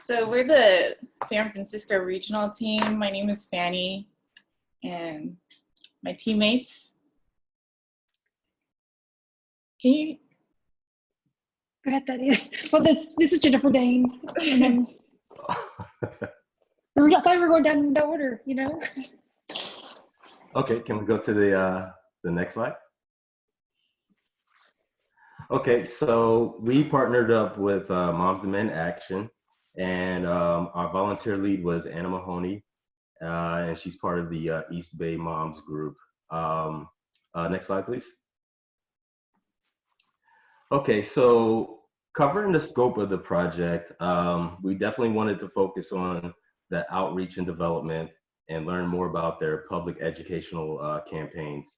So we're the San Francisco regional team. My name is Fanny, and my teammates. Can you? Go ahead, Thaddeus. Well, this is Jennifer Dane. And I thought we were going down in no order, you know? Okay, can we go to the next slide? Okay, so we partnered up with Moms Demand Action, and our volunteer lead was Anna Mahoney, and she's part of the East Bay Moms group. Next slide, please. Okay, so covering the scope of the project, we definitely wanted to focus on the outreach and development and learn more about their public educational campaigns.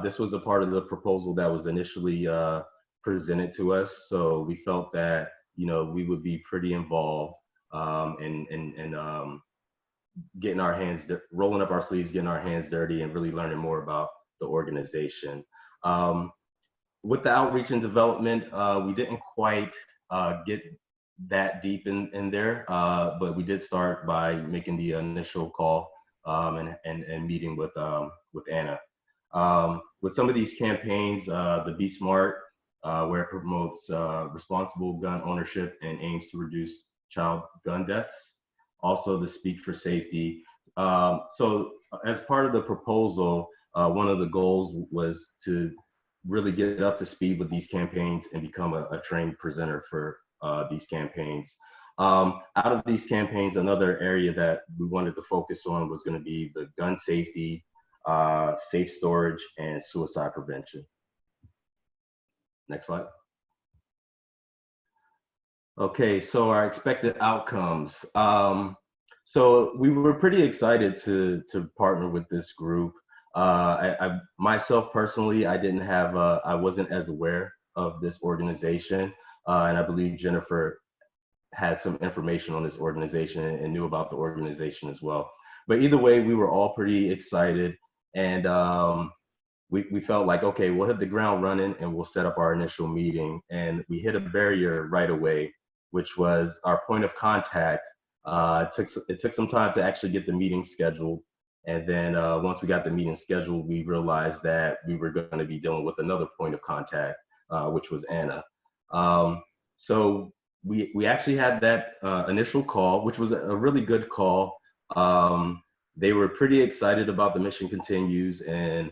This was a part of the proposal that was initially presented to us, so we felt that we would be pretty involved in getting our hands, rolling up our sleeves, getting our hands dirty, and really learning more about the organization. With the outreach and development, we didn't quite get that deep in there, but we did start by making the initial call and meeting with Anna. With some of these campaigns, the Be Smart, where it promotes responsible gun ownership and aims to reduce child gun deaths. Also the Speak for Safety. So as part of the proposal, one of the goals was to really get up to speed with these campaigns and become a trained presenter for these campaigns. Out of these campaigns, another area that we wanted to focus on was going to be the gun safety, safe storage, and suicide prevention. Next slide. Okay, so our expected outcomes. So we were pretty excited to partner with this group. I myself personally, I wasn't as aware of this organization, and I believe Jennifer had some information on this organization and knew about the organization as well. But either way, we were all pretty excited, and we felt like, okay, we'll hit the ground running and we'll set up our initial meeting. And we hit a barrier right away, which was our point of contact. It took some time to actually get the meeting scheduled. And then once we got the meeting scheduled, we realized that we were going to be dealing with another point of contact, which was Anna. So we actually had that initial call, which was a really good call. They were pretty excited about the Mission Continues and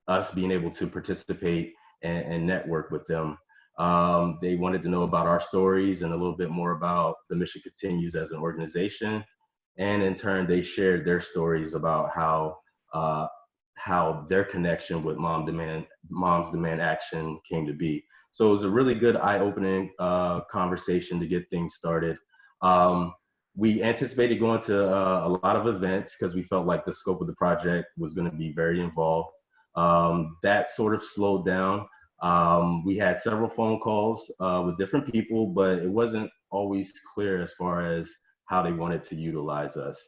us being able to participate and network with them. They wanted to know about our stories and a little bit more about the Mission Continues as an organization. And in turn, they shared their stories about how their connection with Moms Demand Action came to be. So it was a really good eye-opening conversation to get things started. We anticipated going to a lot of events because we felt like the scope of the project was going to be very involved. That sort of slowed down. We had several phone calls with different people, but it wasn't always clear as far as how they wanted to utilize us.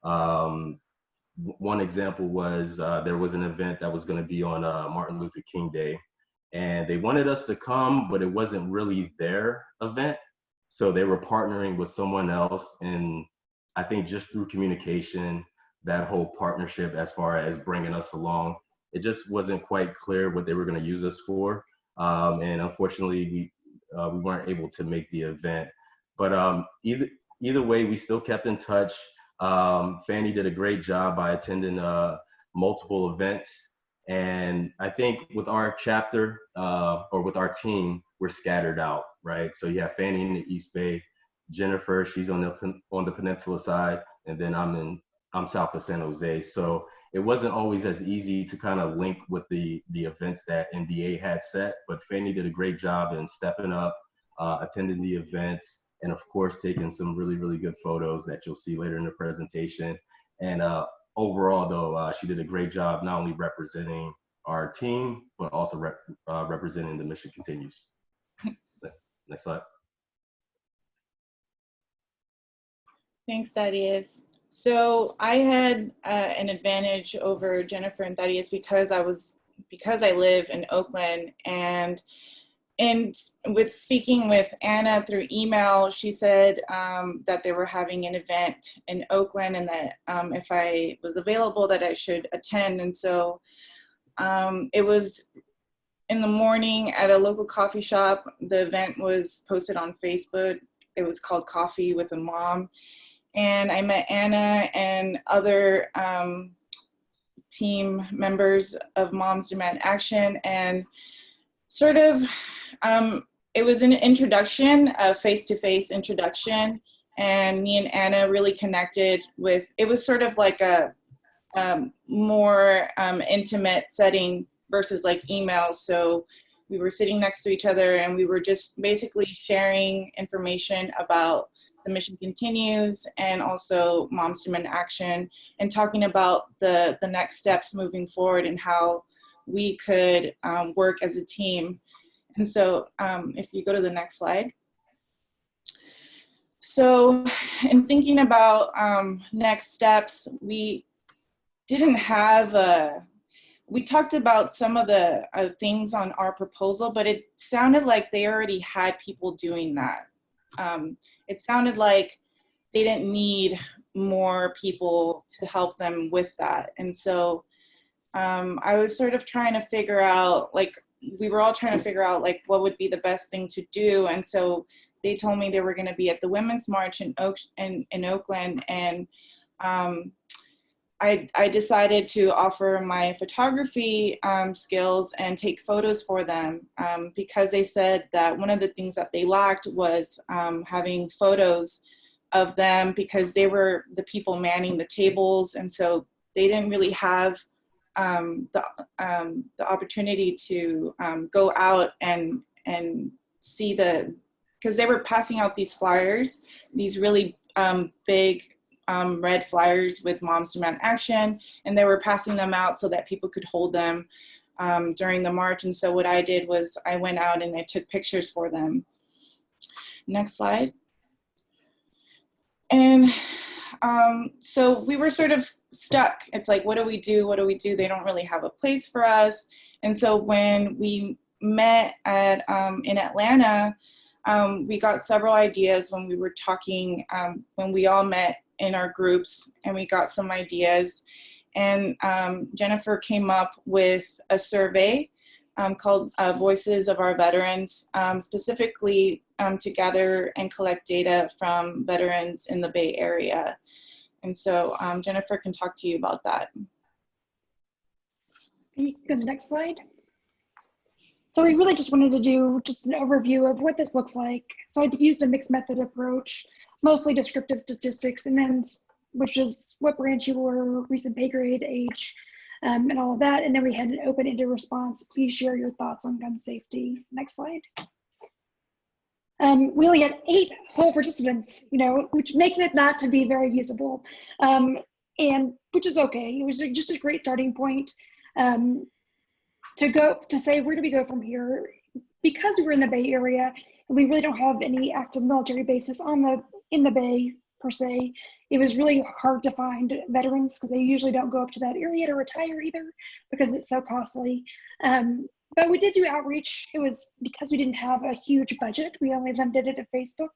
One example was there was an event that was going to be on Martin Luther King Day, and they wanted us to come, but it wasn't really their event. So they were partnering with someone else, and I think just through communication, that whole partnership as far as bringing us along, it just wasn't quite clear what they were going to use us for. And unfortunately, we weren't able to make the event. But either way, we still kept in touch. Fanny did a great job by attending multiple events. And I think with our chapter or with our team, we're scattered out, right? So you have Fanny in the East Bay, Jennifer, she's on the peninsula side, and then I'm south of San Jose. So it wasn't always as easy to kind of link with the events that NDA had set, but Fanny did a great job in stepping up, attending the events, and of course, taking some really, really good photos that you'll see later in the presentation. And overall, though, she did a great job not only representing our team, but also representing the Mission Continues. Next slide. Thanks, Thaddeus. So I had an advantage over Jennifer and Thaddeus because I live in Oakland, and and with speaking with Anna through email, she said that they were having an event in Oakland, and that if I was available, that I should attend. And so it was in the morning at a local coffee shop. The event was posted on Facebook. It was called Coffee with a Mom. And I met Anna and other team members of Moms Demand Action, and sort of, it was an introduction, a face-to-face introduction, and me and Anna really connected with, it was sort of like a more intimate setting versus like emails. So we were sitting next to each other and we were just basically sharing information about the mission continues and also Moms Demand Action, and talking about the next steps moving forward and how we could work as a team. And so if you go to the next slide. So in thinking about next steps, we didn't have we talked about some of the things on our proposal, but it sounded like they already had people doing that. It sounded like they didn't need more people to help them with that. And so I was sort of trying to figure out, like, we were all trying to figure out like what would be the best thing to do. And so they told me they were going to be at the Women's March in Oakland, and I decided to offer my photography skills and take photos for them because they said that one of the things that they lacked was having photos of them, because they were the people manning the tables, and so they didn't really have the opportunity to go out and see because they were passing out these flyers, these really big red flyers with Moms Demand Action, and they were passing them out so that people could hold them during the march. And so what I did was I went out and I took pictures for them. Next slide. And so we were sort of stuck. It's like, what do we do? What do we do? They don't really have a place for us. And so when we met at in Atlanta, we got several ideas when we were talking, when we all met in our groups, and we got some ideas. And Jennifer came up with a survey called Voices of Our Veterans, specifically to gather and collect data from veterans in the Bay Area. And so Jennifer can talk to you about that. Can you go to the next slide? So we really just wanted to do just an overview of what this looks like. So I used a mixed method approach, mostly descriptive statistics, and then which is what branch you were, recent pay grade, age, and all of that. And then we had an open-ended response. Please share your thoughts on gun safety. Next slide. We only had 8 whole participants, which makes it not to be very usable, and which is okay. It was just a great starting point to say, where do we go from here? Because we were in the Bay Area and we really don't have any active military bases in the Bay per se, it was really hard to find veterans because they usually don't go up to that area to retire either because it's so costly. But we did do outreach. It was because we didn't have a huge budget. We only limited it to Facebook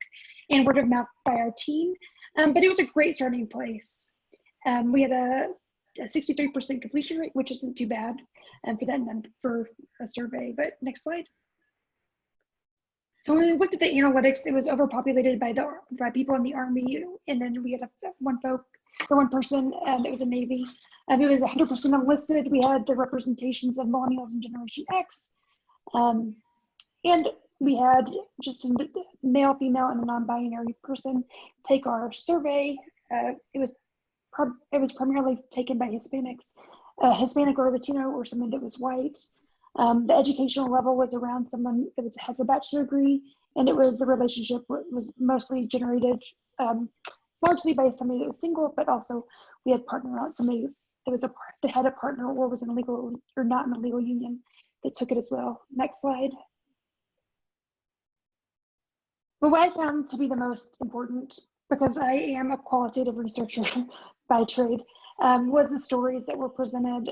and word of mouth by our team. But it was a great starting place. We had a 63% completion rate, which isn't too bad for a survey. But next slide. So when we looked at the analytics, it was overpopulated by people in the Army, and then we had one person that was a Navy. It was 100% unlisted. We had the representations of millennials and Generation X, and we had just a male, female, and a non-binary person take our survey. It was primarily taken by Hispanics, Hispanic or Latino, or someone that was white. The educational level was around someone that has a bachelor degree, and the relationship was mostly generated largely by somebody that was single, but also we had partner on somebody that had a partner or was in a legal or not in a legal union that took it as well. Next slide. But what I found to be the most important, because I am a qualitative researcher by trade, was the stories that were presented.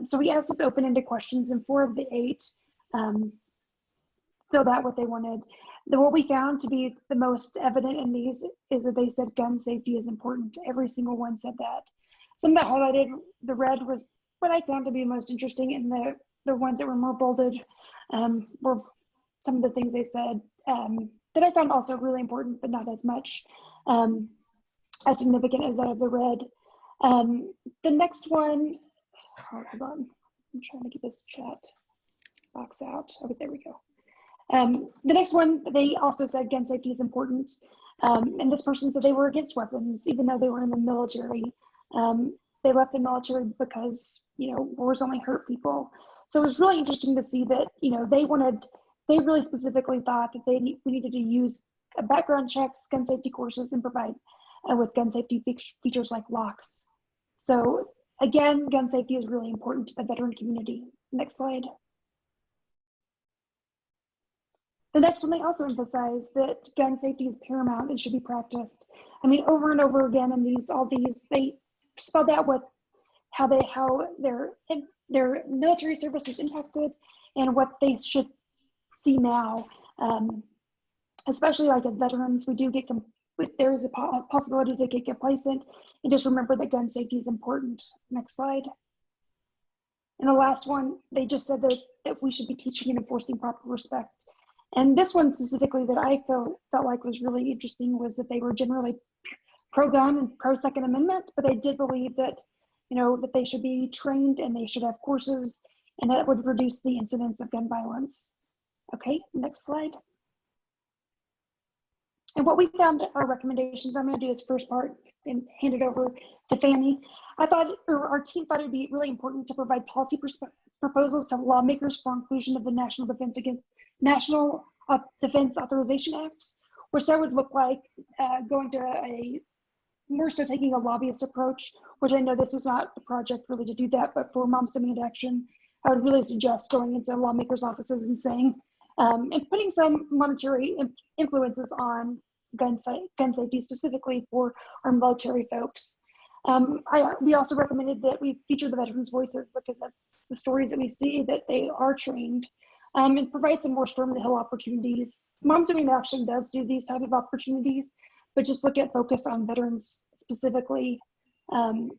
So we asked this open-ended questions, and 4 of the 8 filled out what they wanted. What we found to be the most evident in these is that they said gun safety is important. Every single one said that. Some that highlighted the red was what I found to be most interesting, and the ones that were more bolded were some of the things they said that I found also really important, but not as much as significant as that of the red. The next one, oh, hold on, I'm trying to get this chat box out. Okay, there we go. The next one, they also said gun safety is important. And this person said they were against weapons, even though they were in the military. They left the military because, wars only hurt people. So it was really interesting to see that, they really specifically thought that we needed to use background checks, gun safety courses, and provide with gun safety features like locks. So again, gun safety is really important to the veteran community. Next slide. The next one, they also emphasize that gun safety is paramount and should be practiced. I mean, over and over again in all these, they spelled out how their military service was impacted and what they should see now. Especially like as veterans, we do there is a possibility to get complacent, and just remember that gun safety is important. Next slide. And the last one, they just said that we should be teaching and enforcing proper respect. And this one specifically that I felt like was really interesting was that they were generally pro-gun and pro-Second Amendment, but they did believe that, that they should be trained and they should have courses, and that would reduce the incidence of gun violence. Okay, next slide. And what we found our recommendations, I'm going to do this first part and hand it over to Fanny. Our team thought it would be really important to provide policy proposals to lawmakers for inclusion of the National Defense Authorization Act, which that would look like going to more so taking a lobbyist approach, which I know this was not the project really to do that, but for Moms Demand Action, I would really suggest going into lawmakers' offices and saying, and putting some monetary influences on gun safety, specifically for our military folks. We also recommended that we feature the veterans' voices, because that's the stories that we see, that they are trained, and provide some more storm-the-hill opportunities. Moms Demand Action does do these type of opportunities, but just look at focus on veterans specifically, and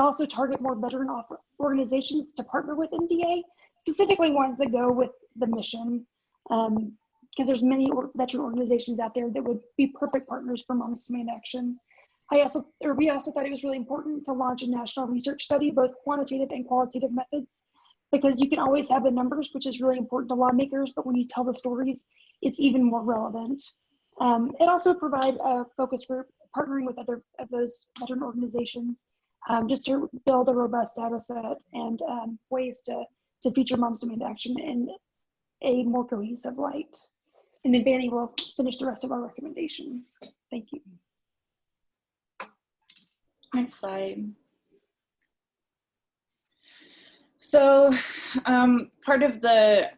also target more veteran organizations to partner with MDA, specifically ones that go with the mission, because there's many veteran organizations out there that would be perfect partners for Moms Demand Action. We also thought it was really important to launch a national research study, both quantitative and qualitative methods, because you can always have the numbers, which is really important to lawmakers, but when you tell the stories, it's even more relevant. And also provide a focus group partnering with other of those veteran organizations, just to build a robust data set and ways to feature Moms Demand Action in a more cohesive light. And then Fanny will finish the rest of our recommendations. Thank you. Next slide. So part of the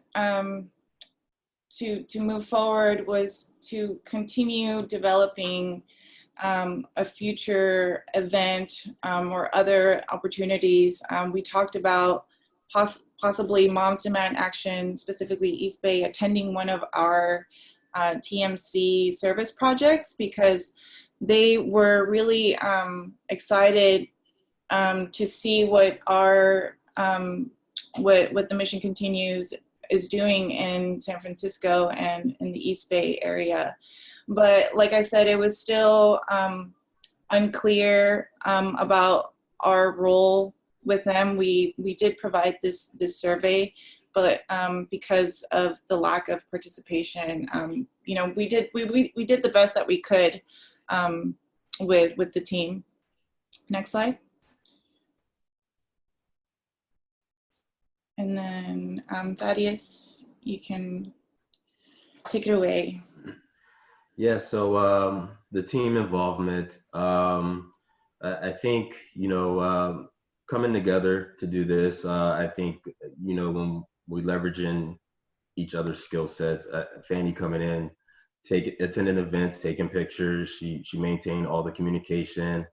to move forward was to continue developing a future event or other opportunities. We talked about possibly Moms Demand Action, specifically East Bay, attending one of our TMC service projects, because they were really excited to see what our what the Mission Continues is doing in San Francisco and in the East Bay area. But like I said, it was still unclear about our role with them. We did provide this survey, but because of the lack of participation, we did the best that we could with the team. Next slide. And then Thaddeus, you can take it away. Yeah, so the team involvement, I think, coming together to do this, I think, when we leverage in each other's skill sets, Fanny coming in, attending events, taking pictures, she maintained all the communication,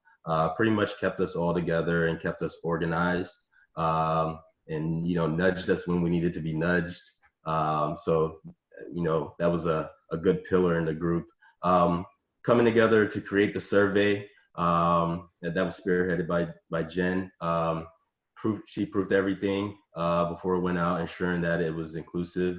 pretty much kept us all together and kept us organized, and, nudged us when we needed to be nudged. So you know, that was a good pillar in the group. Coming together to create the survey, that was spearheaded by Jen. She proved everything before it went out, ensuring that it was inclusive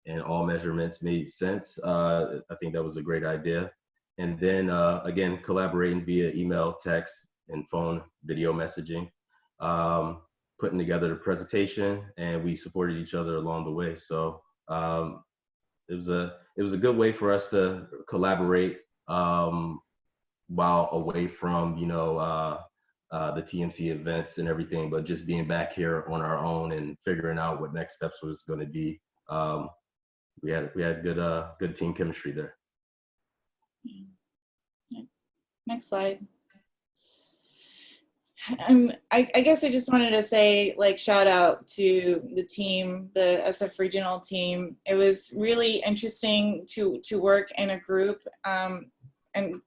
and all measurements made sense. I think that was a great idea. And then again, collaborating via email, text, and phone video messaging, putting together the presentation, and we supported each other along the way. So it was a good way for us to collaborate while away from, you know, the TMC events and everything, but just being back here on our own and figuring out what next steps was going to be. We had good team chemistry there. Next slide. I guess I just wanted to say, like, shout out to the team, the SF regional team. It was really interesting to work in a group, and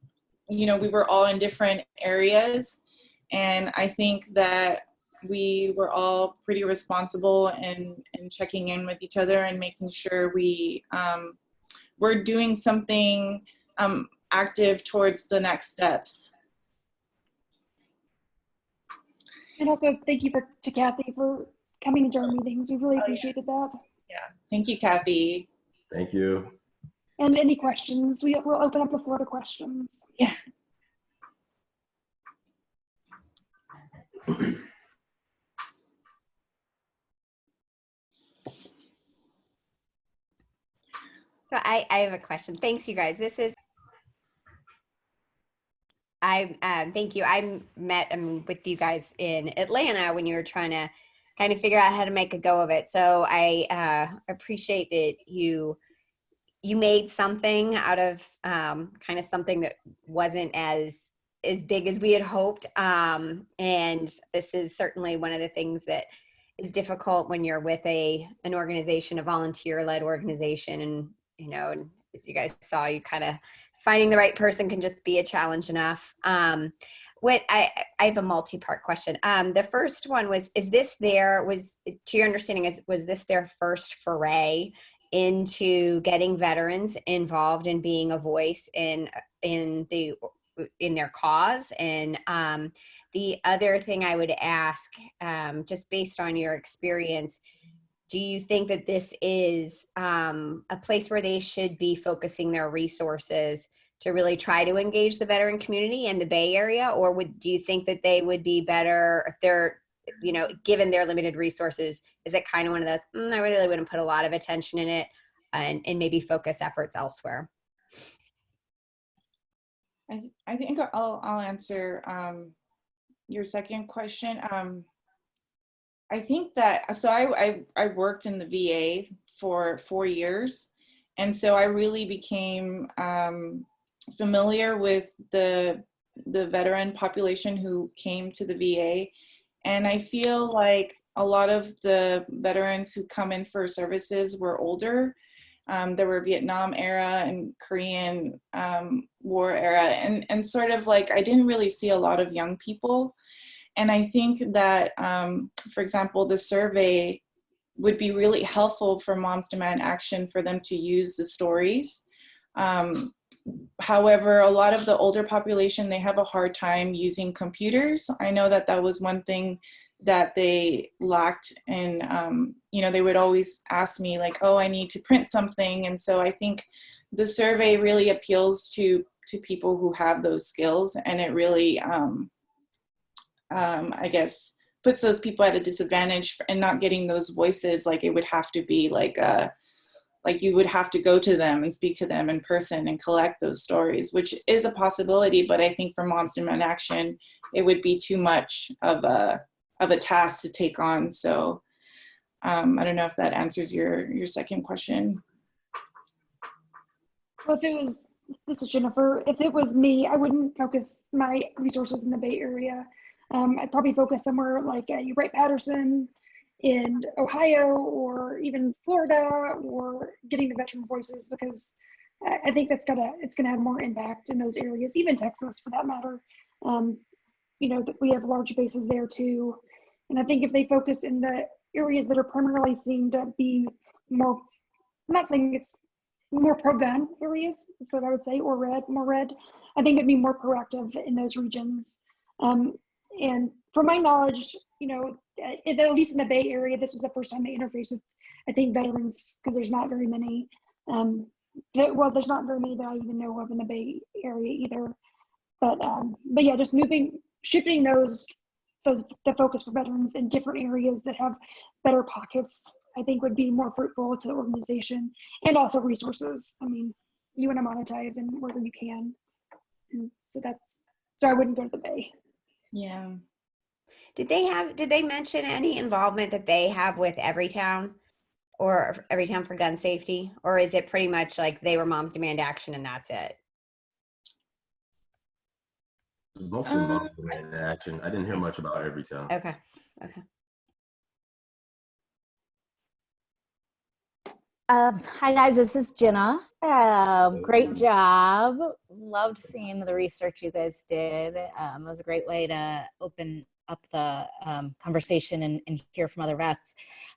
you know, we were all in different areas, and I think that we were all pretty responsible in checking in with each other and making sure we're doing something active towards the next steps. And also thank you to Kathy for coming to our meetings. We really appreciated that. Yeah, thank you, Kathy. Thank you. And any questions? We'll open up the floor to questions. Yeah. So I have a question. Thanks, you guys. Thank you. I met with you guys in Atlanta when you were trying to kind of figure out how to make a go of it. So I appreciate that you made something out of kind of something that wasn't as big as we had hoped. And this is certainly one of the things that is difficult when you're with an organization, a volunteer-led organization, and you know, and as you guys saw, you kind of finding the right person can just be a challenge enough. What I have a multi-part question. The first one was, to your understanding, was this their first foray into getting veterans involved in being a voice in their cause? And the other thing I would ask, just based on your experience, do you think that this is a place where they should be focusing their resources to really try to engage the veteran community in the Bay Area? Or do you think that they would be better if they're, you know, given their limited resources, is it kind of one of those, I really wouldn't put a lot of attention in it and maybe focus efforts elsewhere? I think I'll answer your second question. I think that, so I worked in the VA for 4 years. And so I really became familiar with the veteran population who came to the VA. And I feel like a lot of the veterans who come in for services were older. There were Vietnam era and Korean War era. And sort of like, I didn't really see a lot of young people. And I think that, for example, the survey would be really helpful for Moms Demand Action for them to use the stories. However, a lot of the older population, they have a hard time using computers. I know that that was one thing that they lacked. And, you know, they would always ask me like, oh, I need to print something. And so I think the survey really appeals to people who have those skills. And it really, I guess, puts those people at a disadvantage in not getting those voices. Like, it would have to be like you would have to go to them and speak to them in person and collect those stories, which is a possibility. But I think for Moms Demand Action, it would be too much of a task to take on. So I don't know if that answers your second question. Well, this is Jennifer. If it was me, I wouldn't focus my resources in the Bay Area. I'd probably focus somewhere like Wright-Patterson in Ohio, or even Florida, or getting the veteran voices, because I think it's gonna have more impact in those areas, even Texas for that matter. You know, that we have large bases there too. And I think if they focus in the areas that are primarily seen to be more, I'm not saying it's more pro-gun areas, is what I would say, or more red. I think it'd be more proactive in those regions. And from my knowledge, you know, at least in the Bay Area, this was the first time they interfaced with, I think, veterans, because there's not very many. Well, there's not very many that I even know of in the Bay Area either. But yeah, just shifting the focus for veterans in different areas that have better pockets, I think would be more fruitful to the organization, and also resources. I mean, you want to monetize and wherever you can. And so I wouldn't go to the Bay. Yeah. Did they mention any involvement that they have with Everytown or Everytown for gun safety? Or is it pretty much like they were Moms Demand Action and that's it? Mostly Moms Demand Action. I didn't hear much about Everytown. Okay. Hi guys, this is Jenna. Great job. Loved seeing the research you guys did. It was a great way to open up the conversation and hear from other vets.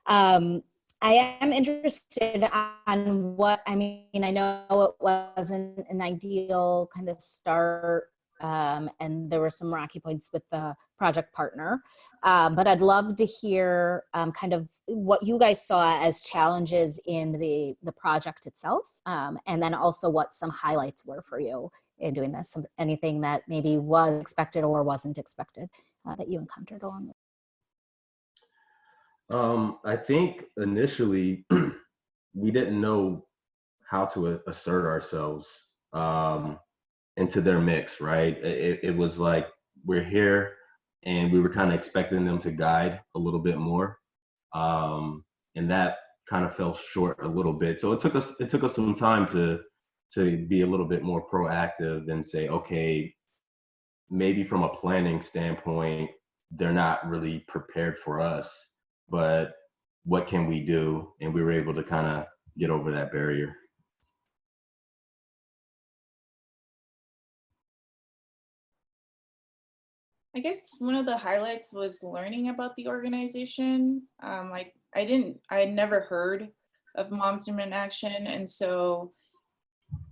I am interested on what, I mean, I know it wasn't an ideal kind of start, and there were some rocky points with the project partner, but I'd love to hear kind of what you guys saw as challenges in the project itself, and then also what some highlights were for you in doing this, anything that maybe was expected or wasn't expected that you encountered along the way. I think initially we didn't know how to assert ourselves into their mix, right? It was like, we're here and we were kind of expecting them to guide a little bit more. And that kind of fell short a little bit. So it took us some time to be a little bit more proactive and say, okay, maybe from a planning standpoint, they're not really prepared for us, but what can we do? And we were able to kind of get over that barrier. I guess one of the highlights was learning about the organization. I had never heard of Moms Demand Action, and so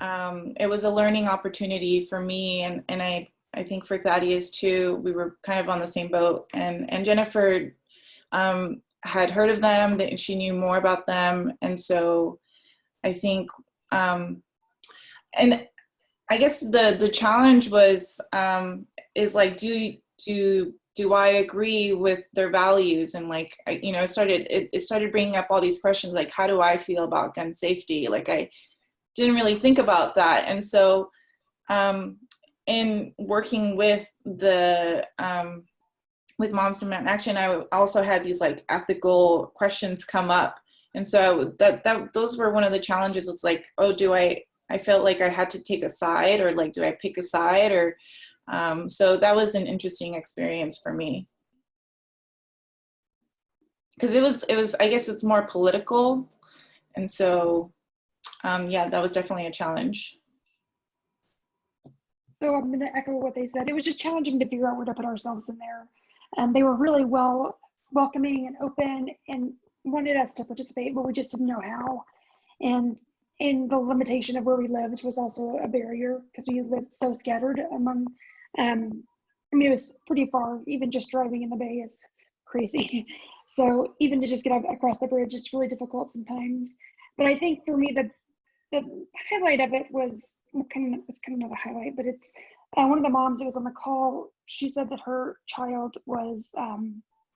it was a learning opportunity for me, and I think for Thaddeus too. We were kind of on the same boat, and Jennifer had heard of them, that she knew more about them, and so I think, and I guess the challenge was is like, do I agree with their values? And like, it started bringing up all these questions, like, how do I feel about gun safety? Like, I didn't really think about that. And so in working with with Moms Demand Action, I also had these like ethical questions come up. And so those were one of the challenges. It's like, oh, I felt like I had to take a side, or like, do I pick a side? Or so that was an interesting experience for me, because it was I guess it's more political, and so yeah, that was definitely a challenge. So I'm going to echo what they said. It was just challenging to figure out where to put ourselves in there. They were really welcoming and open and wanted us to participate, but we just didn't know how. And in the limitation of where we lived was also a barrier, because we lived so scattered among, I mean, it was pretty far. Even just driving in the Bay is crazy. So even to just get across the bridge, it's really difficult sometimes. But I think for me, the highlight of it was kind of not a highlight, but it's one of the moms that was on the call. She said that her child was,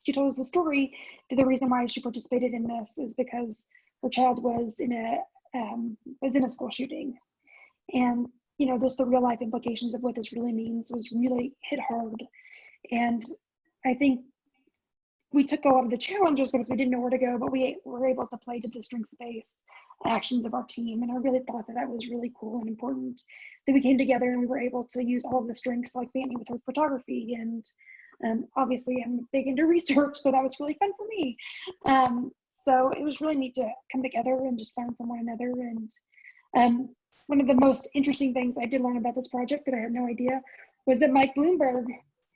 she told us a story that the reason why she participated in this is because her child was in a school shooting. And, just the real life implications of what this really means was really hit hard. And I think we took a lot of the challenges because we didn't know where to go, but we were able to play to the strengths-based actions of our team. And I really thought that was really cool and important, that we came together and we were able to use all of the strengths, like Fanny with her photography. And obviously I'm big into research, so that was really fun for me. So it was really neat to come together and just learn from one another. And one of the most interesting things I did learn about this project that I had no idea was that Mike Bloomberg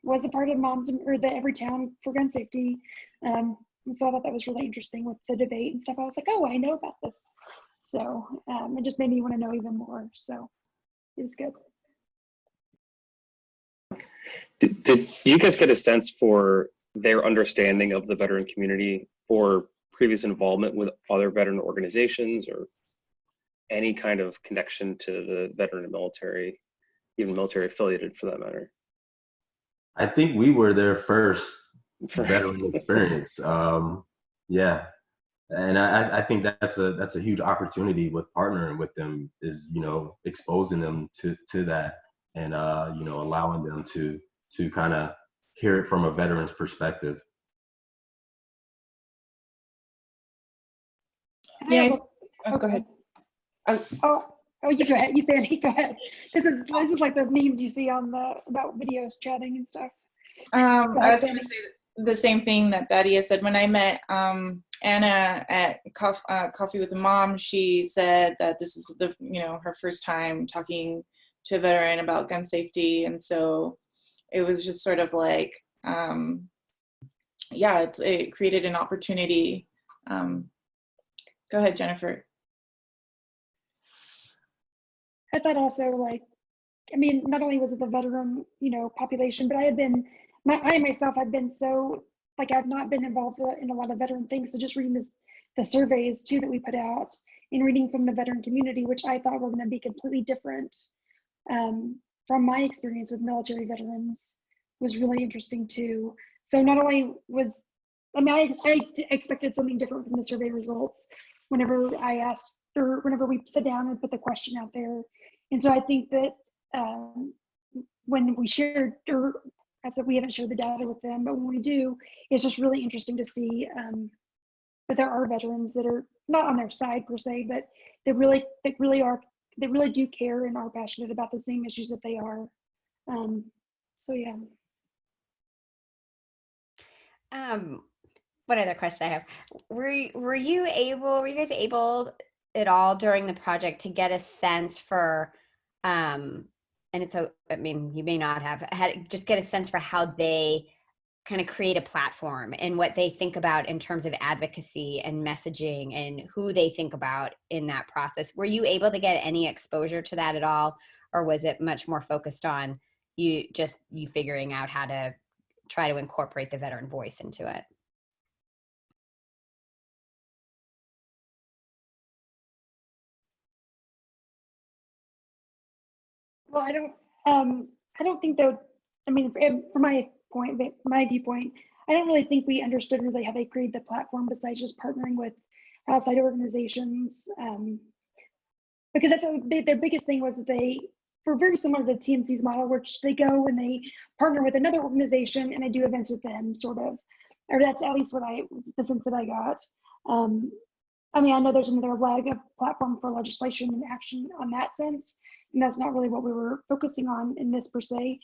was a part of the Everytown for gun safety. And so I thought that was really interesting with the debate and stuff. I was like, oh, I know about this. So it just made me want to know even more. So it was good. Did you guys get a sense for their understanding of the veteran community or previous involvement with other veteran organizations or any kind of connection to the veteran and military, even military affiliated for that matter? I think we were their first veteran experience. Yeah. And I think that's a huge opportunity with partnering with them, is, you know, exposing them to that, and you know, allowing them to kind of hear it from a veteran's perspective. Yeah. Go ahead. You go ahead. You Fanny, go ahead. This is like the memes you see on about videos chatting and stuff. I was going to say the same thing that Thaddeus said. When I met Anna at Coffee with the Mom, she said that this is her first time talking to a veteran about gun safety, and so it was just sort of like, it created an opportunity. Go ahead, Jennifer. I thought also, like, I mean, not only was it the veteran, population, but I myself had been so, like, I've not been involved in a lot of veteran things. So just reading the surveys too that we put out and reading from the veteran community, which I thought were going to be completely different from my experience with military veterans, was really interesting too. So not only I expected something different from the survey results whenever I asked, or whenever we sit down and put the question out there. And so I think that when we shared, or I said we haven't shared the data with them, but when we do, it's just really interesting to see that there are veterans that are not on their side per se, but that really do care and are passionate about the same issues that they are. So yeah. What other question I have? Were you guys able at all during the project to get a sense for, and I mean, you may not have just get a sense for how they kind of create a platform and what they think about in terms of advocacy and messaging and who they think about in that process? Were you able to get any exposure to that at all? Or was it much more focused on you figuring out how to try to incorporate the veteran voice into it? Well, I don't think that, I mean, from my viewpoint, I don't really think we understood really how they created the platform besides just partnering with outside organizations. Because their biggest thing was that they were very similar to TMC's model, which they go and they partner with another organization and they do events with them, sort of. Or that's at least the sense that I got. I mean, I know there's another leg of platform for legislation and action on that sense, and that's not really what we were focusing on in this per se.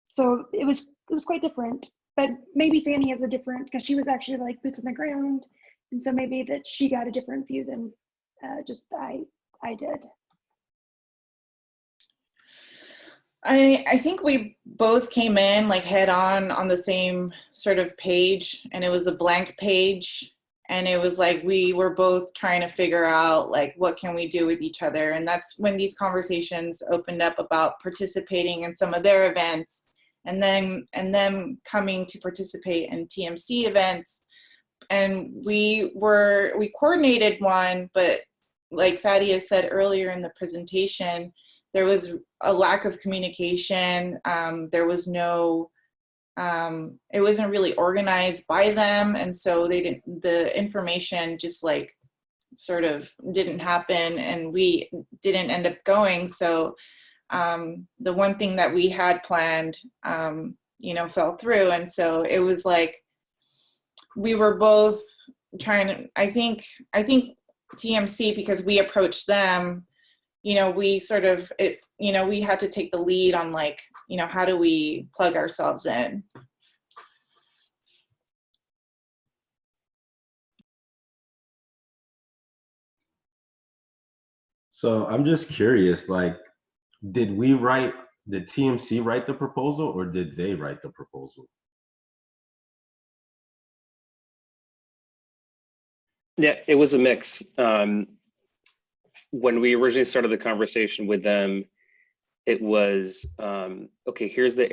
So it was quite different, but maybe Fanny has a different, because she was actually like boots on the ground, and so maybe that she got a different view than just I did. I think we both came in like head on the same sort of page, and it was a blank page. And it was like we were both trying to figure out like what can we do with each other, and that's when these conversations opened up about participating in some of their events, and then coming to participate in TMC events. And we coordinated one, but like Thaddeus said earlier in the presentation, there was a lack of communication. There was no. It wasn't really organized by them, and so the information just like sort of didn't happen, and we didn't end up going. So the one thing that we had planned fell through, and so it was like we were both trying to, I think TMC, because we approached them, we sort of, we had to take the lead on like, how do we plug ourselves in? So I'm just curious, like, did TMC write the proposal, or did they write the proposal? Yeah, it was a mix. When we originally started the conversation with them, it was, okay, here's the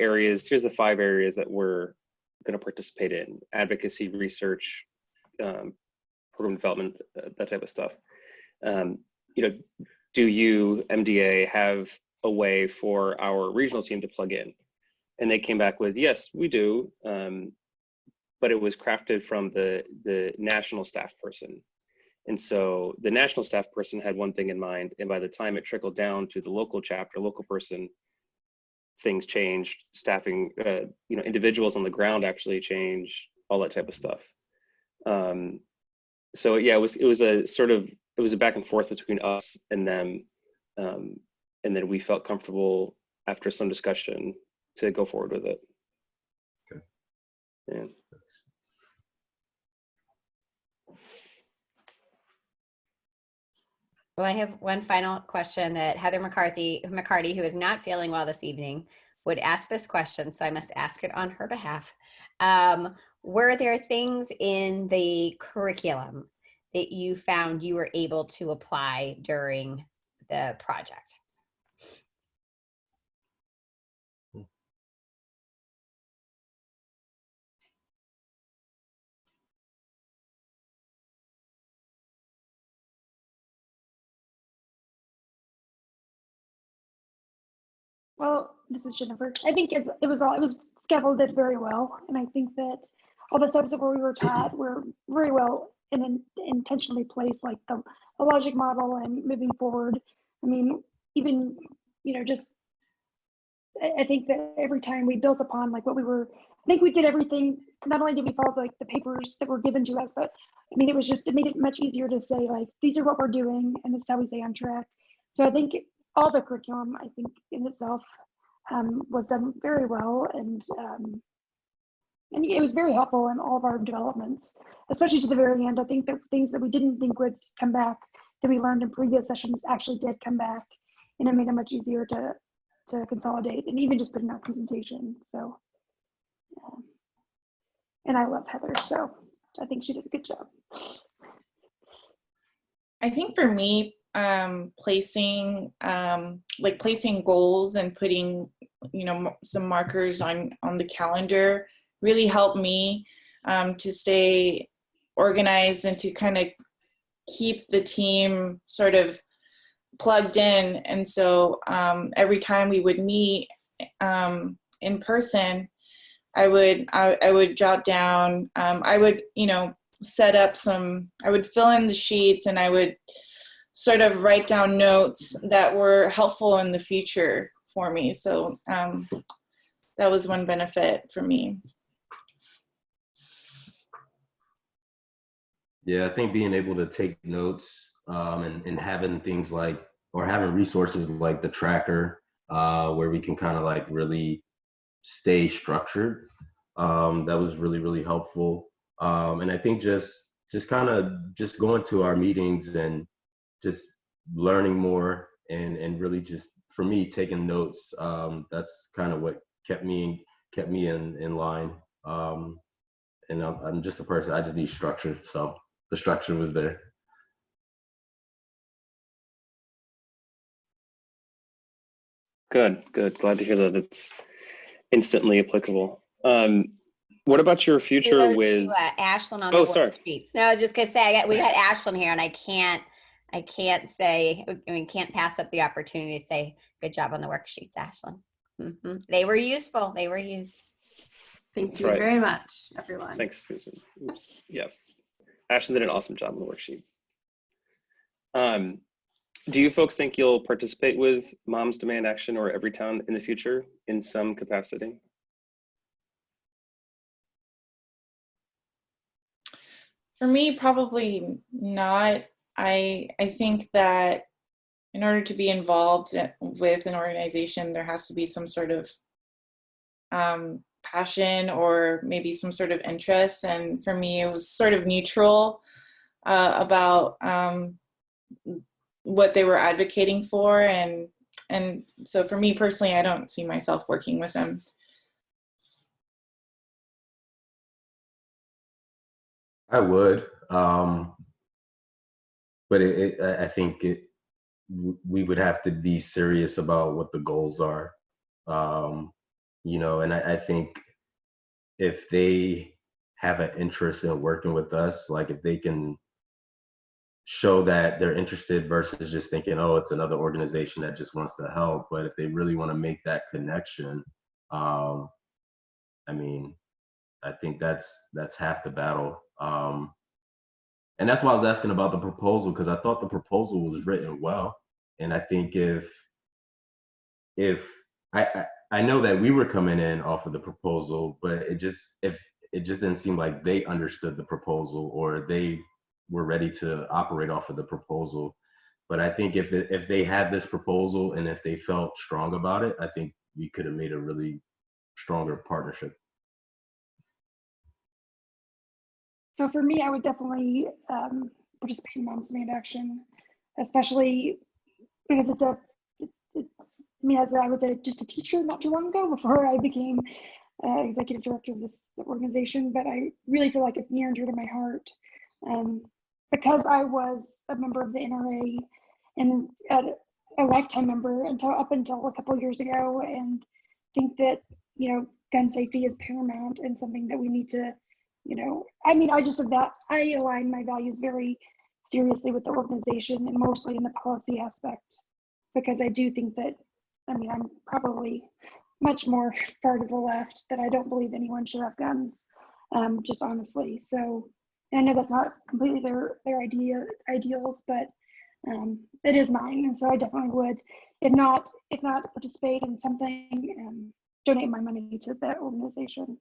5 areas that we're going to participate in: advocacy, research, program development, that type of stuff. You know, do you, MDA, have a way for our regional team to plug in? And they came back with, yes, we do. But it was crafted from the national staff person. And so the national staff person had one thing in mind, and by the time it trickled down to the local chapter, local person, things changed. Staffing, you know, individuals on the ground actually changed, all that type of stuff. So yeah, it was a back and forth between us and them, and then we felt comfortable after some discussion to go forward with it. Okay. Yeah. Well, I have one final question that Heather McCarty, who is not feeling well this evening, would ask this question, so I must ask it on her behalf. Were there things in the curriculum that you found you were able to apply during the project? Well, this is Jennifer. I think it was scaffolded very well, and I think that all the steps that we were taught were very well and intentionally placed, like the logic model and moving forward. I mean, even, you know, just I think that every time we built upon like what we were, I think we did everything. Not only did we follow like the papers that were given to us, but I mean, it made it much easier to say like, these are what we're doing, and this is how we stay on track. So I think all the curriculum, I think in itself, was done very well, and it was very helpful in all of our developments, especially to the very end. I think that things that we didn't think would come back that we learned in previous sessions actually did come back, and it made it much easier to consolidate and even just put in our presentation. So, and I love Heather, so I think she did a good job. I think for me, placing goals and putting, you know, some markers on the calendar really helped me to stay organized and to kind of keep the team sort of plugged in. And so every time we would meet in person, I would jot down, I would, you know, set up I would fill in the sheets, and I would sort of write down notes that were helpful in the future for me. So that was one benefit for me. Yeah, I think being able to take notes and having things like, or having resources like the tracker where we can kind of like really stay structured, that was really, really helpful. And I think just kind of just going to our meetings and just learning more and really just, for me, taking notes, that's kind of what kept me in line. And I'm just a person, I just need structure. So the structure was there. Good. Glad to hear that it's instantly applicable. What about your future with Ashlyn on the worksheets? No, I was just gonna say we got Ashlyn here, and I can't say, I mean, can't pass up the opportunity to say good job on the worksheets, Ashlyn. Mm-hmm. They were useful. They were used. Thank you very much, everyone. Thanks, Susan. Oops. Yes, Ashlyn did an awesome job on the worksheets. Do you folks think you'll participate with Moms Demand Action or Everytown in the future in some capacity? For me, probably not. I think that in order to be involved with an organization, there has to be some sort of passion or maybe some sort of interest. And for me, it was sort of neutral about what they were advocating for. And so for me personally, I don't see myself working with them. I would. but I think we would have to be serious about what the goals are. You know, and I think if they have an interest in working with us, like if they can show that they're interested versus just thinking, oh, it's another organization that just wants to help. But if they really want to make that connection, I mean, I think that's half the battle. And that's why I was asking about the proposal, because I thought the proposal was written well. And I think if I know that we were coming in off of the proposal, but it just didn't seem like they understood the proposal or they were ready to operate off of the proposal. But I think if they had this proposal and if they felt strong about it, I think we could have made a really stronger partnership. So for me, I would definitely participate in Moms Demand Action, especially because as I was just a teacher not too long ago before I became executive director of this organization, but I really feel like it's near and dear to my heart because I was a member of the NRA and a lifetime member up until a couple of years ago, and think that, you know, gun safety is paramount and something that we need to, you know, I mean, I align my values very seriously with the organization and mostly in the policy aspect, because I do think that, I mean, I'm probably much more far to the left, that I don't believe anyone should have guns, just honestly. So, and I know that's not completely their ideals, but it is mine. And so I definitely would, if not participate in something, donate my money to that organization.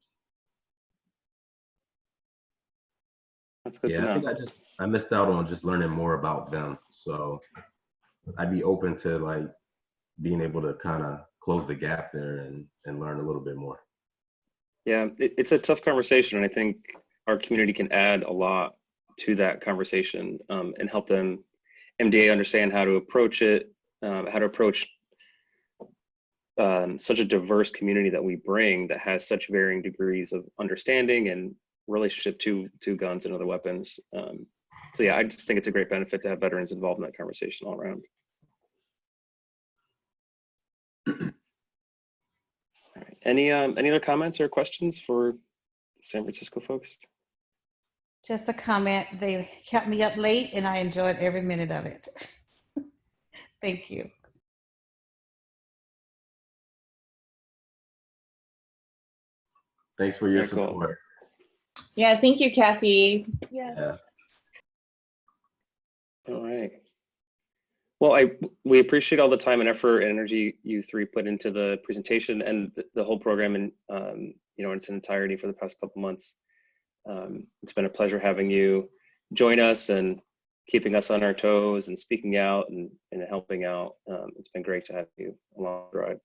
That's good to Yeah, I know. think I missed out on just learning more about them. So I'd be open to like being able to kind of close the gap there and learn a little bit more. Yeah, it's a tough conversation, and I think our community can add a lot to that conversation and help them, MDA, understand how to approach it, how to approach such a diverse community that we bring that has such varying degrees of understanding and relationship to guns and other weapons. So yeah, I just think it's a great benefit to have veterans involved in that conversation all around. All right. Any other comments or questions for San Francisco folks? Just a comment. They kept me up late and I enjoyed every minute of it. Thank you. Thanks for your Very cool. support. Yeah, thank you, Kathy. Yes. Yeah. All right. Well, we appreciate all the time and effort and energy you three put into the presentation and the whole program, and you know, in its entirety for the past couple months. It's been a pleasure having you join us and keeping us on our toes and speaking out and helping out. It's been great to have you along the ride.